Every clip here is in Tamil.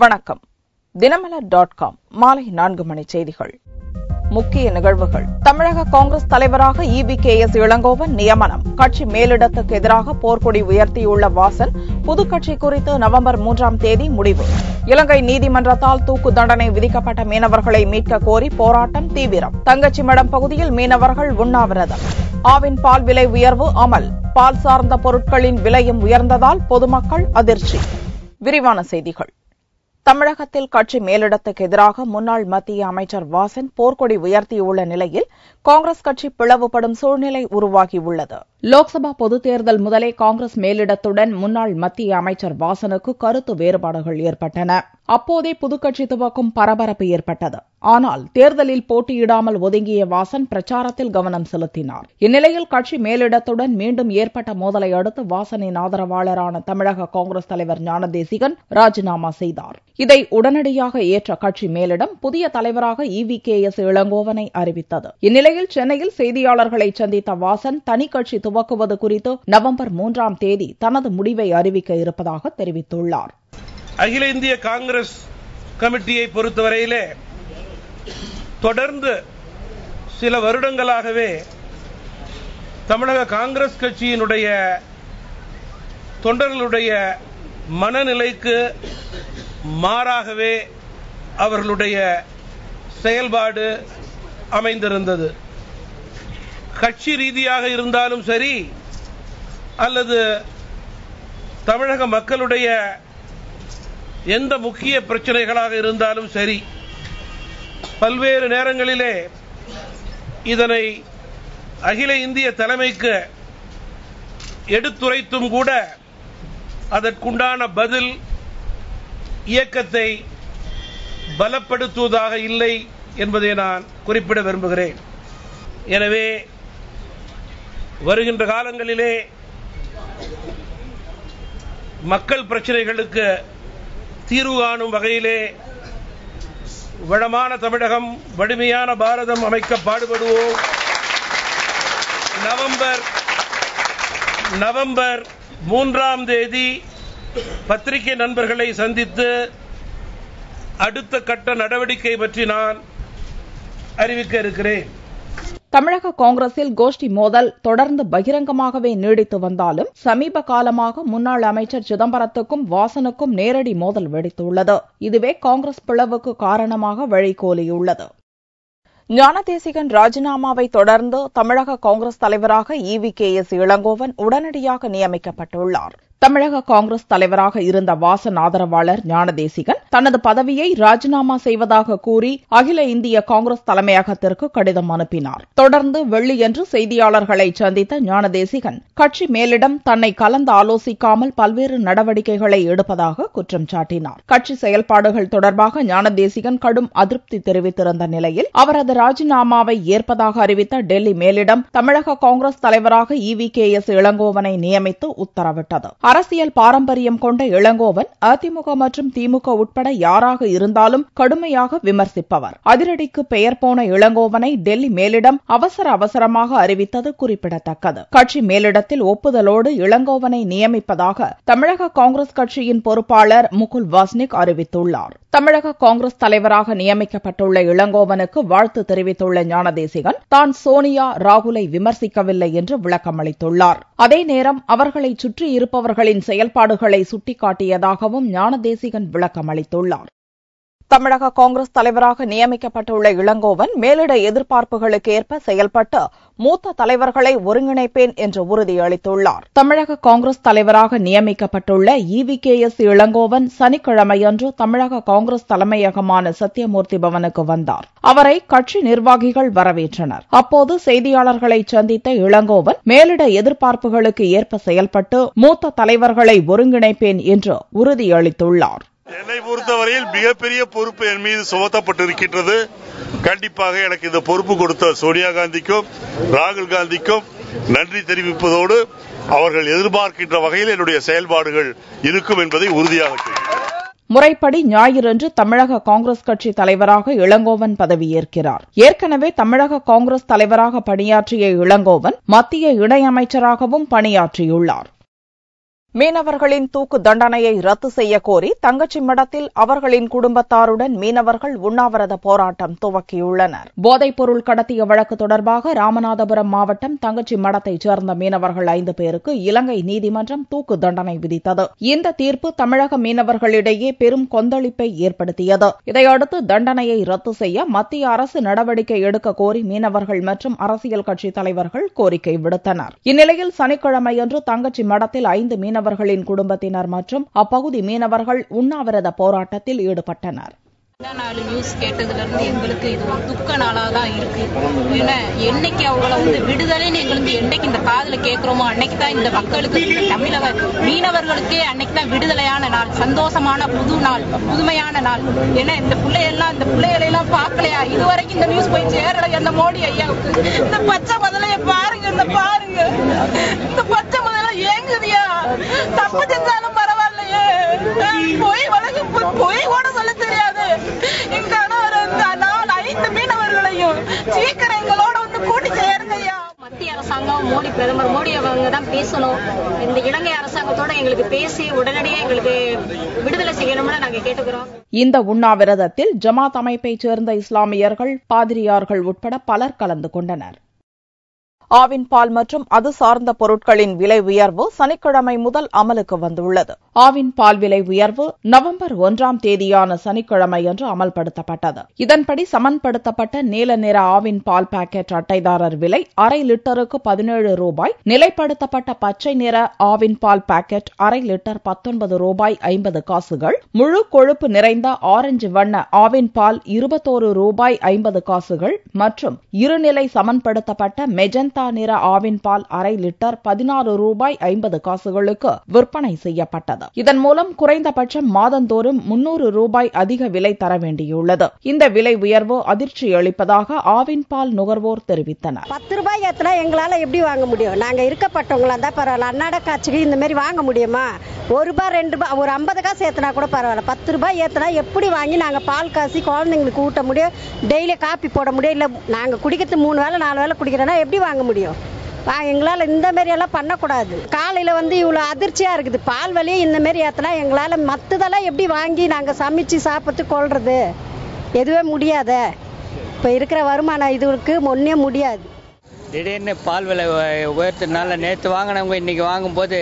வணக்கம். தினமலர்.com மாலை 4 மணி செய்திகள். முக்கிய நிகழ்வுகள். தமிழக காங்கிரஸ் தலைவராக EBKS இளங்கோவன் நியமனம். கட்சி மேலிடத்துக்கு எதிராக போர்க்கொடி உயர்த்தியுள்ள வாசன் புதுக்கட்சி குறித்து நவம்பர் 3ஆம் தேதி முடிவு. இலங்கை நீதிமன்றத்தால் தூக்கு தண்டனை விதிக்கப்பட்ட மீனவர்களை மீட்க கோரி போராட்டம் தீவிரம். தங்கச்சிமடம் பகுதியில் மீனவர்கள் உண்ணாவிரதம். ஆவின் பால் விலை உயர்வு அமல். பால் சார்ந்த பொருட்களின் விலையும் உயர்ந்ததால் பொதுமக்கள் அதிர்ச்சி. விரிவான செய்திகள். தமிழகத்தில் கட்சி மேலிடத்துக்கு எதிராக முன்னாள் மத்திய அமைச்சர் வாசன் போர்க்கொடி உயர்த்தியுள்ள நிலையில் காங்கிரஸ் கட்சி பிளவுபடும் சூழ்நிலை உருவாகியுள்ளது. லோக்சபா பொதுத் தேர்தல் முதலே காங்கிரஸ் மேலிடத்துடன் முன்னாள் மத்திய அமைச்சர் வாசனுக்கு கருத்து வேறுபாடுகள் ஏற்பட்டன. அப்போதே புதுக்கட்சி துவக்கும் பரபரப்பு ஏற்பட்டது. ஆனால் தேர்தலில் போட்டியிடாமல் ஒதுங்கிய வாசன் பிரச்சாரத்தில் கவனம் செலுத்தினார். இந்நிலையில் கட்சி மேலிடத்துடன் மீண்டும் ஏற்பட்ட மோதலை அடுத்து வாசனின் ஆதரவாளரான தமிழக காங்கிரஸ் தலைவர் ஞானதேசிகன் ராஜினாமா செய்தார். இதை உடனடியாக ஏற்ற கட்சி மேலிடம் புதிய தலைவராக EBKS இளங்கோவனை அறிவித்தது. இந்நிலையில் சென்னையில் செய்தியாளர்களை சந்தித்த வாசன் தனி கட்சி துவக்குவது குறித்து நவம்பர் 3ஆம் தேதி தனது முடிவை அறிவிக்க இருப்பதாக தெரிவித்துள்ளார். அகில இந்திய காங்கிரஸ் கமிட்டியை பொறுத்தவரையிலே தொடர்ந்து சில வருடங்களாகவே தமிழக காங்கிரஸ் கட்சியினுடைய தொண்டர்களுடைய மனநிலைக்கு மாறாகவே அவர்களுடைய செயல்பாடு அமைந்திருந்தது. கட்சி ரீதியாக இருந்தாலும் சரி அல்லது தமிழக மக்களுடைய எந்த முக்கிய பிரச்சனைகளாக இருந்தாலும் சரி பல்வேறு நேரங்களிலே இதனை அகில இந்திய தலைமைக்கு எடுத்துரைத்தும் கூட அதற்குண்டான பதில் இயக்கத்தை பலப்படுத்துவதாக இல்லை என்பதை நான் குறிப்பிட விரும்புகிறேன். எனவே வருகின்ற காலங்களிலே மக்கள் பிரச்சனைகளுக்கு தீர்வு காணும் வகையிலே வளமான தமிழகம், வலிமையான பாரதம் அமைக்க பாடுபடுவோம். நவம்பர் 3ஆம் தேதி பத்திரிகை நண்பர்களை சந்தித்து அடுத்த கட்ட நடவடிக்கை பற்றி நான் அறிவிக்க இருக்கிறேன். தமிழக காங்கிரஸில் கோஷ்டி மோதல் தொடர்ந்து பகிரங்கமாகவே நீடித்து வந்தாலும் சமீப காலமாக முன்னாள் அமைச்சர் சிதம்பரத்துக்கும் வாசனுக்கும் நேரடி மோதல் வெடித்துள்ளது. இதுவே காங்கிரஸ் பிளவுக்கு காரணமாக வழிகோலியுள்ளது. ஞானதேசிகன் ராஜினாமாவை தொடர்ந்து தமிழக காங்கிரஸ் தலைவராக EBKS இளங்கோவன் உடனடியாக நியமிக்கப்பட்டுள்ளார். தமிழக காங்கிரஸ் தலைவராக இருந்த வாசன் ஆதரவாளர் ஞானதேசிகன் தனது பதவியை ராஜினாமா செய்வதாக கூறி அகில இந்திய காங்கிரஸ் தலைமையகத்திற்கு கடிதம் அனுப்பினார். தொடர்ந்து வெள்ளியன்று செய்தியாளர்களை சந்தித்த ஞானதேசிகன் கட்சி மேலிடம் தன்னை கலந்து ஆலோசிக்காமல் பல்வேறு நடவடிக்கைகளை எடுப்பதாக குற்றம் சாட்டினார். கட்சி செயல்பாடுகள் தொடர்பாக ஞானதேசிகன் கடும் அதிருப்தி தெரிவித்திருந்த நிலையில் அவரது ராஜினாமாவை ஏற்பதாக அறிவித்த டெல்லி மேலிடம் தமிழக காங்கிரஸ் தலைவராக EBKS இளங்கோவனை நியமித்து உத்தரவிட்டது. அரசியல் பாரம்பரியம் கொண்ட இளங்கோவன் அதிமுக மற்றும் திமுக உட்பட யாராக இருந்தாலும் கடுமையாக விமர்சிப்பவர். அதிரடிக்கு பெயர் போன இளங்கோவனை டெல்லி மேலிடம் அவசரமாக அறிவித்தது குறிப்பிடத்தக்கது. கட்சி மேலிடத்தில் ஒப்புதலோடு இளங்கோவனை நியமிப்பதாக தமிழக காங்கிரஸ் கட்சியின் பொறுப்பாளர் முகுல் வாஸ்னிக் அறிவித்துள்ளார். தமிழக காங்கிரஸ் தலைவராக நியமிக்கப்பட்டுள்ள இளங்கோவனுக்கு வாழ்த்து தெரிவித்துள்ள ஞானதேசிகன் தான் சோனியா, ராகுலை விமர்சிக்கவில்லை என்று விளக்கமளித்துள்ளார். அதே நேரம் அவர்களை சுற்றியிருப்பவர்களின் செயல்பாடுகளை சுட்டிக்காட்டியதாகவும் ஞானதேசிகன் விளக்கமளித்துள்ளார். தமிழக காங்கிரஸ் தலைவராக நியமிக்கப்பட்டுள்ள இளங்கோவன் மேலிட எதிர்பார்ப்புகளுக்கு ஏற்ப செயல்பட்டு மூத்த தலைவர்களை ஒருங்கிணைப்பேன் என்று உறுதியளித்துள்ளார். தமிழக காங்கிரஸ் தலைவராக நியமிக்கப்பட்டுள்ள EBKS இளங்கோவன் சனிக்கிழமையன்று தமிழக காங்கிரஸ் தலைமையகமான சத்தியமூர்த்தி பவனுக்கு வந்தார். அவரை கட்சி நிர்வாகிகள் வரவேற்றனர். அப்போது செய்தியாளர்களை சந்தித்த இளங்கோவன் மேலிட எதிர்பார்ப்புகளுக்கு ஏற்ப செயல்பட்டு மூத்த தலைவர்களை ஒருங்கிணைப்பேன் என்று உறுதியளித்துள்ளார். என்னை பொறுத்தவரையில் மிகப்பெரிய பொறுப்பு என் மீது சுமத்தப்பட்டிருக்கின்றது. கண்டிப்பாக எனக்கு இந்த பொறுப்பு கொடுத்த சோனியா காந்திக்கும் ராகுல் காந்திக்கும் நன்றி தெரிவிப்பதோடு அவர்கள் எதிர்பார்க்கின்ற வகையில் என்னுடைய செயல்பாடுகள் இருக்கும் என்பதை உறுதியாக முறைப்படி ஞாயிறன்று தமிழக காங்கிரஸ் கட்சி தலைவராக இளங்கோவன் பதவியேற்கிறார். ஏற்கனவே தமிழக காங்கிரஸ் தலைவராக பணியாற்றிய இளங்கோவன் மத்திய இணையமைச்சராகவும் பணியாற்றியுள்ளார். மீனவர்களின் தூக்கு தண்டனையை ரத்து செய்ய கோரி தங்கச்சிமடத்தில் அவர்களின் குடும்பத்தாருடன் மீனவர்கள் உண்ணாவிரத போராட்டம் துவக்கியுள்ளனர். போதைப்பொருள் கடத்திய வழக்கு தொடர்பாக ராமநாதபுரம் மாவட்டம் தங்கச்சிமடத்தைச் சேர்ந்த மீனவர்கள் 5 பேருக்கு இலங்கை நீதிமன்றம் தூக்கு தண்டனை விதித்தது. இந்த தீர்ப்பு தமிழக மீனவர்களிடையே பெரும் கொந்தளிப்பை ஏற்படுத்தியது. இதையடுத்து தண்டனையை ரத்து செய்ய மத்திய அரசு நடவடிக்கை எடுக்க கோரி மீனவர்கள் மற்றும் அரசியல் கட்சித் தலைவர்கள் கோரிக்கை விடுத்தனர். இந்நிலையில் சனிக்கிழமையன்று தங்கச்சிமடத்தில் 5 மீனவர்களின் குடும்பத்தினர் மற்றும் அப்பகுதி மீனவர்கள் உண்ணாவிரத போராட்டத்தில் ஈடுபட்டனர். நியூஸ் கேட்டதுல இருந்து எங்களுக்கு இது ஒரு துக்க நாளா தான் இருக்கு. ஏன்னா என்னைக்கு அவங்கள விடுதலைன்னு எங்களுக்கு என்னைக்கு இந்த காதுல கேட்கிறோமோ அன்னைக்கு தான் இந்த மக்களுக்கு தமிழக மீனவர்களுக்கே அன்னைக்கு தான் விடுதலையான நாள், சந்தோஷமான புது நாள், புதுமையான நாள். ஏன்னா இந்த பிள்ளைகளை எல்லாம் பார்க்கலையா, இதுவரைக்கும் இந்த நியூஸ் போய் சேரல. அந்த மோடி ஐயாவுக்கு இந்த பச்சை முதலைய பாருங்க, இந்த பச்சை முதல ஏங்குதியா, தப்பு செஞ்சாலும் பரவாயில்லையே, பொய் கூட சொல்ல தெரியாது. மத்திய அரசாங்கம் பிரதமர் மோடி அவங்க தான் பேசணும். இந்த இலங்கை அரசாங்கத்தோட எங்களுக்கு பேசி உடனடியாக எங்களுக்கு விடுதலை செய்யணும்னு நாங்க கேட்டுக்கிறோம். இந்த உண்ணாவிரதத்தில் ஜமாத் அமைப்பைச் சேர்ந்த இஸ்லாமியர்கள், பாதிரியார்கள் உட்பட பலர் கலந்து கொண்டனர். ஆவின் பால் மற்றும் அது சார்ந்த பொருட்களின் விலை உயர்வு சனிக்கிழமை முதல் அமலுக்கு வந்துள்ளது. ஆவின் பால் விலை உயர்வு நவம்பர் 1ஆம் தேதியான சனிக்கிழமையன்று அமல்படுத்தப்பட்டது. இதன்படி சமன்படுத்தப்பட்ட நீல நிற ஆவின் பால் பாக்கெட் அட்டைதாரர் விலை அரை லிட்டருக்கு 17 ரூபாய், நிலைப்படுத்தப்பட்ட பச்சை நிற ஆவின் பால் பாக்கெட் அரை லிட்டர் 19 ரூபாய் 50 காசுகள், முழு கொழுப்பு நிறைந்த ஆரஞ்சு வண்ண ஆவின் பால் 21 ரூபாய் 50 காசுகள் மற்றும் இருநிலை சமன்படுத்தப்பட்ட மெஜந்தா நிற ஆவின் பால் அரை லிட்டர் 16 ரூபாய் 50 காசுகளுக்கு விற்பனை செய்யப்பட்டது. இதன் மூலம் குறைந்தபட்சம் மாதந்தோறும் 300 ரூபாய் அதிக விலை தர வேண்டியுள்ளது. இந்த விலை உயர்வு அதிர்ச்சி அளிப்பதாக ஆவின் பால் நுகர்வோர் தெரிவித்தனர். 10 ரூபாய் ஏத்தனா எங்களால எப்படி வாங்க முடியும்? நாங்க இருக்கப்பட்டவங்களா தான் பரவாயில்ல. அன்னாட காட்சிக்கு இந்த மாதிரி வாங்க முடியுமா? 1 ரூபாய் 2 ரூபாய் ஒரு 50 காசு ஏத்தனா கூட பரவாயில்ல. 10 ரூபாய் ஏத்தனா எப்படி வாங்கி நாங்க பால் காசி குழந்தைங்களுக்கு ஊட்ட முடியும்? டெய்லி காப்பி போட முடியும்? இல்ல நாங்க குடிக்கிறது 3 வேளை 4 வேளை குடிக்கிறோம்னா எப்படி வாங்க முடியும்? எங்களால இந்த மாதிரி எல்லாம் பண்ணக்கூடாது. காலையில இவ்வளவு அதிர்ச்சியா இருக்குது. பால் விலையை இந்த மாதிரி ஏத்தனா எங்களால மத்ததெல்லாம் எப்படி வாங்கி நாங்க சமைச்சு சாப்பிட்டு கொள்றது? எதுவே முடியாத. இப்ப இருக்கிற வருமானம் இதுக்கு ஒன்னே முடியாது. திடீர்னு பால் விலை உயர்த்ததுனால நேற்று வாங்கினவங்க இன்னைக்கு வாங்கும்போது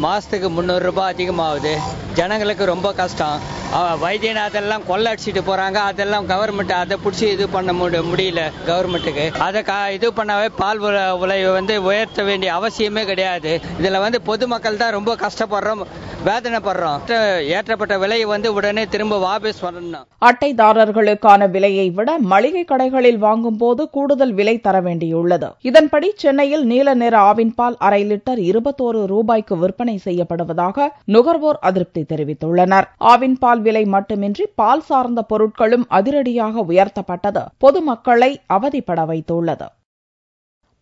மாசத்துக்கு 300 ரூபாய் அதிகமாகுது. ஜனங்களுக்கு ரொம்ப கஷ்டம். வைத்தியநாதெல்லாம் கொள்ள அடிச்சுட்டு போறாங்க. அதெல்லாம் கவர்மெண்ட் அதை பிடிச்சி இது பண்ண முடியல. கவர்மெண்ட்டுக்கு அதை இது பண்ணவே பால் விலை உயர்த்த வேண்டிய அவசியமே கிடையாது. இதுல பொதுமக்கள் தான் ரொம்ப கஷ்டப்படுறோம், வேதனைப்படுறோம். ஏற்றப்பட்ட விலையை உடனே திரும்ப வாபஸ் வரணும். அட்டைதாரர்களுக்கான விலையை விட மளிகை கடைகளில் வாங்கும் போது கூடுதல் விலை தர வேண்டியுள்ளது. இதன்படி சென்னையில் நீல நிற ஆவின் பால் அரை லிட்டர் 21 ரூபாய்க்கு விற்பனை செய்யப்படுவதாக நுகர்வோர் அதிருப்தி தெரிவித்துள்ளனர். ஆவின் பால் விலை மட்டுமின்றி பால் சார்ந்த பொருட்களும் அதிரடியாக உயர்த்தப்பட்டது பொதுமக்களை அவதிப்பட வைத்துள்ளது.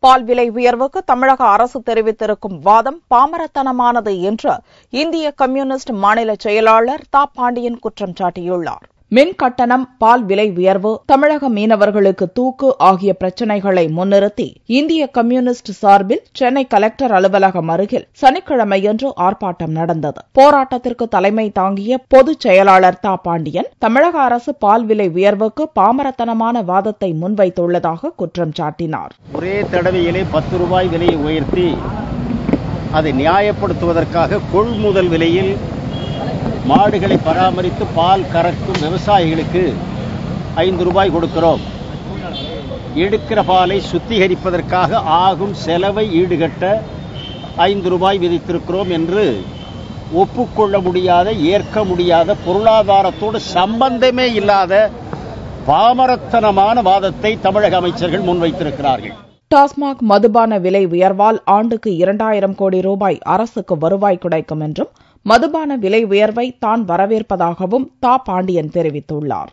பால் விலை உயர்வுக்கு தமிழக அரசு தெரிவித்திருக்கும் வாதம் பாமரத்தனமானது என்று இந்திய கம்யூனிஸ்ட் மாநில செயலாளர் தா. பாண்டியன் குற்றம் சாட்டியுள்ளார். மின் கட்டணம், பால் விலை உயர்வு, தமிழக மீனவர்களுக்கு தூக்கு ஆகிய பிரச்சினைகளை முன்னிறுத்தி இந்திய கம்யூனிஸ்ட் சார்பில் சென்னை கலெக்டர் அலுவலகம் அருகில் சனிக்கிழமையன்று ஆர்ப்பாட்டம் நடந்தது. போராட்டத்திற்கு தலைமை தாங்கிய பொதுச் செயலாளர் தா. பாண்டியன் தமிழக அரசு பால் விலை உயர்வுக்கு பாமரத்தனமான வாதத்தை முன்வைத்துள்ளதாக குற்றம் சாட்டினார். ஒரே தடவையிலே 10 ரூபாய் விலையை உயர்த்தி அதை நியாயப்படுத்துவதற்காக கொள்முதல் விலையில் மாடுகளை பராமரித்து பால் கறக்கும் விவசாயிகளுக்கு 5 ரூபாய் கொடுக்கிறோம். எடுக்கிற பாலை சுத்திகரிப்பதற்காக ஆகும் செலவை ஈடுகட்ட 5 ரூபாய் விதித்திருக்கிறோம் என்று ஒப்புக்கொள்ள முடியாத, ஏற்க முடியாத, பொருளாதாரத்தோடு சம்பந்தமே இல்லாத பாமரத்தனமான வாதத்தை தமிழக அமைச்சர்கள் முன்வைத்திருக்கிறார்கள். டாஸ்மாக் மதுபான விலை உயர்வால் ஆண்டுக்கு 2000 கோடி ரூபாய் அரசுக்கு வருவாய் கிடைக்கும் என்றும் மதுபான விலை உயர்வை தான் வரவேற்பதாகவும் தா. பாண்டியன் தெரிவித்துள்ளார்.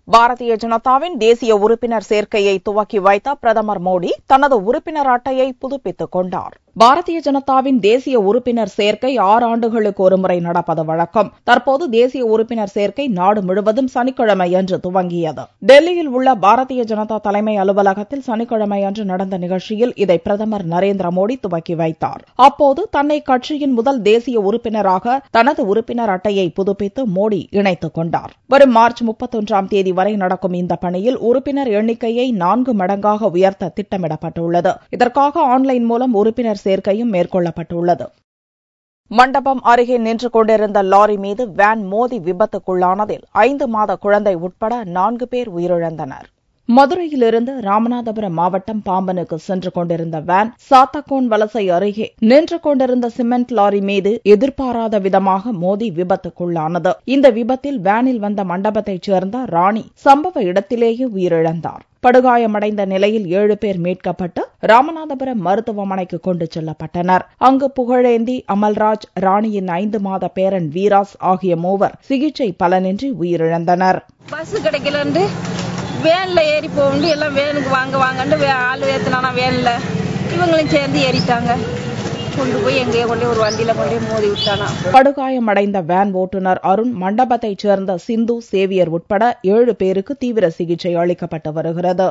பாரதிய ஜனதாவின் தேசிய உறுப்பினர் சேர்க்கையை துவக்கி வைத்த பிரதமர் மோடி தனது உறுப்பினர் அட்டையை புதுப்பித்துக் கொண்டார். பாரதிய ஜனதாவின் தேசிய உறுப்பினர் சேர்க்கை 6 ஆண்டுகளுக்கு ஒருமுறை நடப்பது வழக்கம். தற்போது தேசிய உறுப்பினர் சேர்க்கை நாடு முழுவதும் சனிக்கிழமையன்று துவங்கியது. டெல்லியில் உள்ள பாரதிய ஜனதா தலைமை அலுவலகத்தில் சனிக்கிழமையன்று நடந்த நிகழ்ச்சியில் இதை பிரதமர் நரேந்திர மோடி துவக்கி வைத்தார். அப்போது தன்னை கட்சியின் முதல் தேசிய உறுப்பினராக தனது உறுப்பினர் அட்டையை புதுப்பித்து மோடி இணைத்துக் கொண்டார். வரும் மார்ச் 31ஆம் தேதி வரை நடக்கும் இந்த பணியில் உறுப்பினர் எண்ணிக்கையை 4 மடங்காக உயர்த்த திட்டமிடப்பட்டுள்ளது. இதற்காக ஆன்லைன் மூலம் உறுப்பினர் சேர்க்கையும் மேற்கொள்ளப்பட்டுள்ளது. மண்டபம் அருகே நின்று கொண்டிருந்த லாரி மீது வேன் மோதி விபத்துக்குள்ளானதில் 5 மாத குழந்தை உட்பட 4 பேர் உயிரிழந்தனர். மதுரையிலிருந்து ராமநாதபுரம் மாவட்டம் பாம்பனுக்கு சென்று கொண்டிருந்த வேன் சாத்தகோன் வலசை அருகே நின்று கொண்டிருந்த சிமெண்ட் லாரி மீது எதிர்பாராத விதமாக மோதி விபத்துக்குள்ளானது. இந்த விபத்தில் வேனில் வந்த மண்டபத்தைச் சேர்ந்த ராணி சம்பவ இடத்திலேயே உயிரிழந்தார். படுகாயமடைந்த நிலையில் 7 பேர் மீட்கப்பட்டு ராமநாதபுரம் மருத்துவமனைக்கு கொண்டு செல்லப்பட்டனர். அங்கு புகழேந்தி, அமல்ராஜ், ராணியின் 5 மாத பேரன் வீராஸ் ஆகிய 3 சிகிச்சை பலனின்றி உயிரிழந்தனர். பஸ் கிடைக்கலன்னு வேன்ல ஏறி போக எல்லாம் வேனுக்கு வாங்கன்னு ஆள் ஏத்தினா வேன்ல இவங்களும் சேர்ந்து ஏறிட்டாங்க. கொண்டு போய் எங்கேயோ கொண்டு ஒரு வண்டியில கொண்டு மோதி விட்டானா. படுகாயமடைந்த வேன் ஓட்டுநர் அருண், மண்டபத்தைச் சேர்ந்த சிந்து, சேவியர் உட்பட 7 பேருக்கு தீவிர சிகிச்சை அளிக்கப்பட்டு வருகிறது.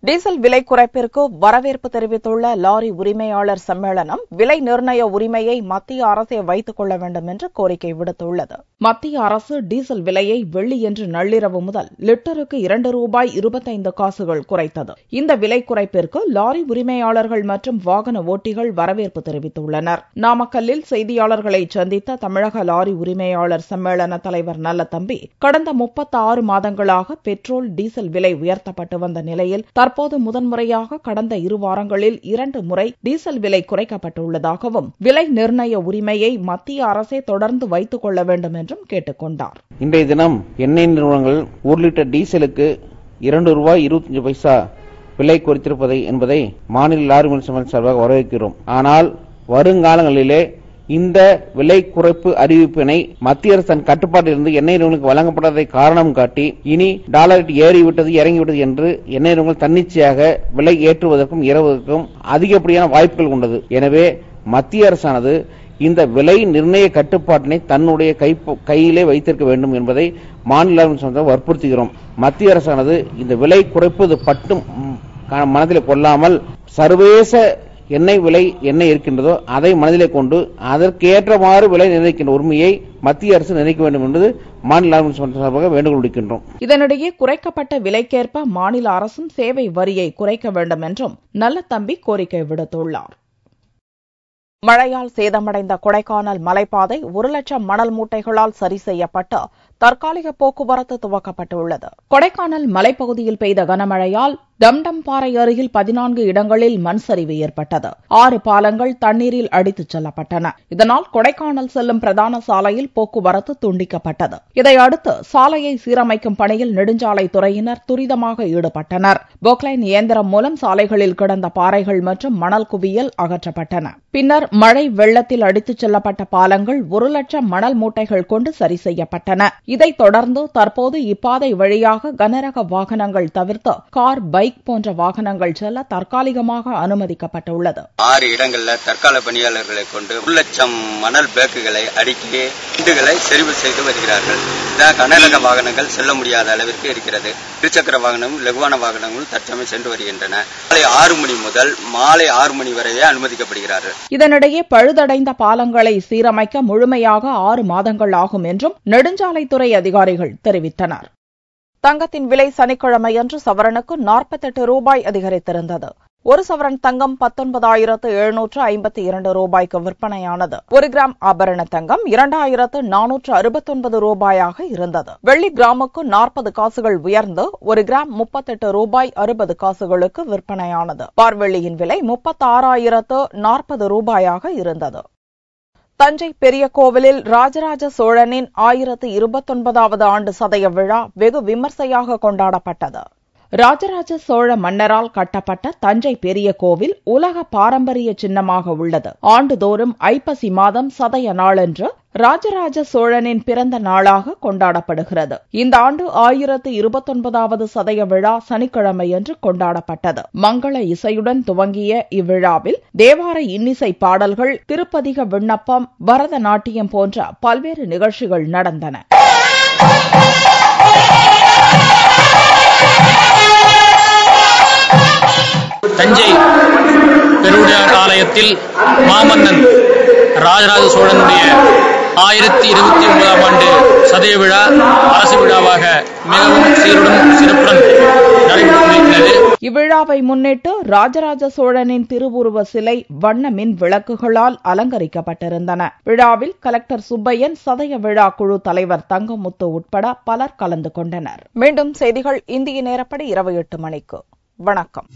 டீசல் விலை குறைப்பிற்கு வரவேற்பு தெரிவித்துள்ள லாரி உரிமையாளர் சம்மேளனம் விலை நிர்ணய உரிமையை மத்திய அரசே வைத்துக் கொள்ள வேண்டும் என்று கோரிக்கை விடுத்துள்ளது. மத்திய அரசு டீசல் விலையை வெள்ளியன்று நள்ளிரவு முதல் லிட்டருக்கு ₹2.25 குறைத்தது. இந்த விலை குறைப்பிற்கு லாரி உரிமையாளர்கள் மற்றும் வாகன ஓட்டிகள் வரவேற்பு தெரிவித்துள்ளனர். நாமக்கல்லில் செய்தியாளர்களை சந்தித்த தமிழக லாரி உரிமையாளர் சம்மேளன தலைவர் நல்லதம்பி, கடந்த 36 மாதங்களாக பெட்ரோல், டீசல் விலை உயர்த்தப்பட்டு வந்த நிலையில் தற்போது முதன்முறையாக கடந்த 2 வாரங்களில் 2 முறை டீசல் விலை குறைக்கப்பட்டுள்ளதாகவும் விலை நிர்ணய உரிமையை மத்திய அரசே தொடர்ந்து வைத்துக் கொள்ள வேண்டும் என்றும் கேட்டுக் கொண்டார். இன்றைய தினம் எண்ணெய் நிறுவனங்கள் 1 லிட்டர் டீசலுக்கு ₹2.25 விலை குறைத்திருப்பதை என்பதை மாநில லாரி சம்மேளனம் சார்பாக வரவேற்கிறோம். ஆனால் வருங்காலங்களிலே இந்த விலை குறைப்பு அறிவிப்பினை மத்திய அரசு தன் கட்டுப்பாட்டிலிருந்து எண்ணெய் நிறுவனங்களுக்கு வழங்கப்பட்டதை காரணம் காட்டி இனி டாலர் ஏறிவிட்டது இறங்கிவிட்டது என்று எண்ணெய் நிறுவனங்கள் தன்னிச்சையாக விலை ஏற்றுவதற்கும் இறவதற்கும் அதிகப்படியான வாய்ப்புகள் உண்டது. எனவே மத்திய அரசானது இந்த விலை நிர்ணய கட்டுப்பாட்டினை தன்னுடைய கையிலே வைத்திருக்க வேண்டும் என்பதை மாநில வற்புறுத்துகிறோம். மத்திய அரசானது இந்த விலை குறைப்பது மட்டும் மனதில் கொள்ளாமல் சர்வதேச எண்ணெய் விலை என்ன இருக்கின்றதோ அதை மனதிலே கொண்டு அதற்கேற்றவாறு விலை நிர்ணயிக்கின்ற உரிமையை மத்திய அரசு நிர்ணயிக்க வேண்டும் என்பது மாநில சார்பாக வேண்டுகோள் விடுக்கின்றோம். இதனிடையே குறைக்கப்பட்ட விலைக்கேற்ப மாநில அரசும் சேவை வரியை குறைக்க வேண்டும் என்றும் நல்லதம்பி கோரிக்கை விடுத்துள்ளார். மழையால் சேதமடைந்த கொடைக்கானல் மலைப்பாதை 1 லட்சம் மணல் மூட்டைகளால் சரி செய்யப்பட்டு தற்காலிக போக்குவரத்து துவக்கப்பட்டுள்ளது. கொடைக்கானல் மலைப்பகுதியில் பெய்த கனமழையால் டம்டம் பாறை அருகில் 14 இடங்களில் மண் சரிவு ஏற்பட்டது. 6 பாலங்கள் தண்ணீரில் அடித்துச் செல்லப்பட்டன. இதனால் கொடைக்கானல் செல்லும் பிரதான சாலையில் போக்குவரத்து துண்டிக்கப்பட்டது. இதையடுத்து சாலையை சீரமைக்கும் பணியில் நெடுஞ்சாலைத்துறையினர் துரிதமாக ஈடுபட்டனர். பொக்லைன் இயந்திரம் மூலம் சாலைகளில் கிடந்த பாறைகள் மற்றும் மணல் குவியல் அகற்றப்பட்டன. பின்னர் மழை வெள்ளத்தில் அடித்துச் செல்லப்பட்ட பாலங்கள் 1 லட்சம் மணல் மூட்டைகள் கொண்டு சரி செய்யப்பட்டன. இதைத் தொடர்ந்து தற்போது இப்பாதை வழியாக கனரக வாகனங்கள் தவிர்த்து கார், பைக் போன்ற வாகனங்கள் செல்ல தற்காலிகமாக அனுமதிக்கப்பட்டுள்ளது. 6 இடங்களில் தற்கால பணியாளர்களை கொண்டு 1 லட்சம் மணல் பேக்குகளை அடுக்கி வீடுகளை செறிவு செய்து வருகிறார்கள். கனரக வாகனங்கள் செல்ல முடியாத அளவிற்கு இருக்கிறது. இருசக்கர வாகனமும் லகுவான வாகனங்களும் தற்சமயம் சென்று வருகின்றன. காலை 6 மணி முதல் மாலை 6 மணி வரையே அனுமதிக்கப்படுகிறார்கள். இதனிடையே பழுதடைந்த பாலங்களை சீரமைக்க முழுமையாக 6 மாதங்கள் ஆகும் என்றும் நெடுஞ்சாலைத்துறை அதிகாரிகள் தெரிவித்தனர். தங்கத்தின் விலை சனிக்கிழமையன்று சவரனுக்கு ₹48 அதிகரித்திருந்தது. 1 சவரன் தங்கம் 19,752 ரூபாய்க்கு விற்பனையானது. 1 கிராம் ஆபரண தங்கம் ₹2,469 இருந்தது. வெள்ளி கிராமுக்கு 40 காசுகள் உயர்ந்து 1 கிராம் ₹38.60 விற்பனையானது. பார்வெள்ளியின் விலை ₹36,040 இருந்தது. தஞ்சை பெரிய கோவிலில் ராஜராஜ சோழனின் 1029வது ஆண்டு சதய விழா வெகு விமர்சையாக கொண்டாடப்பட்டது. ராஜராஜ சோழ மன்னரால் கட்டப்பட்ட தஞ்சை பெரிய கோவில் உலக பாரம்பரிய சின்னமாக உள்ளது. ஆண்டுதோறும் ஐப்பசி மாதம் சதய நாளன்று ராஜராஜ சோழனின் பிறந்த நாளாக கொண்டாடப்படுகிறது. இந்த ஆண்டு 1029வது சதய விழா சனிக்கிழமையன்று கொண்டாடப்பட்டது. மங்கள இசையுடன் துவங்கிய இவ்விழாவில் தேவார இன்னிசை பாடல்கள், திருப்பதிக விண்ணப்பம், பரதநாட்டியம் போன்ற பல்வேறு நிகழ்ச்சிகள் நடந்தன. தஞ்சை பெருவுடையார் ஆலயத்தில் மாமன்னன் ராஜராஜ சோழனுடைய 1029ஆம் ஆண்டு சதய விழா அரசு விழாவாக மிகவும் சீருடன் சிறப்புடன் நடைபெற்றிருக்கிறது. இவ்விழாவை முன்னிட்டு ராஜராஜ சோழனின் திருவுருவ சிலை வண்ண மின் விளக்குகளால் அலங்கரிக்கப்பட்டிருந்தன. விழாவில் கலெக்டர் சுப்பையன், சதய விழா குழு தலைவர் தங்கமுத்து உட்பட பலர் கலந்து கொண்டனர். மீண்டும் செய்திகள் இந்திய நேரப்படி இரவு 8 மணிக்கு. வணக்கம்.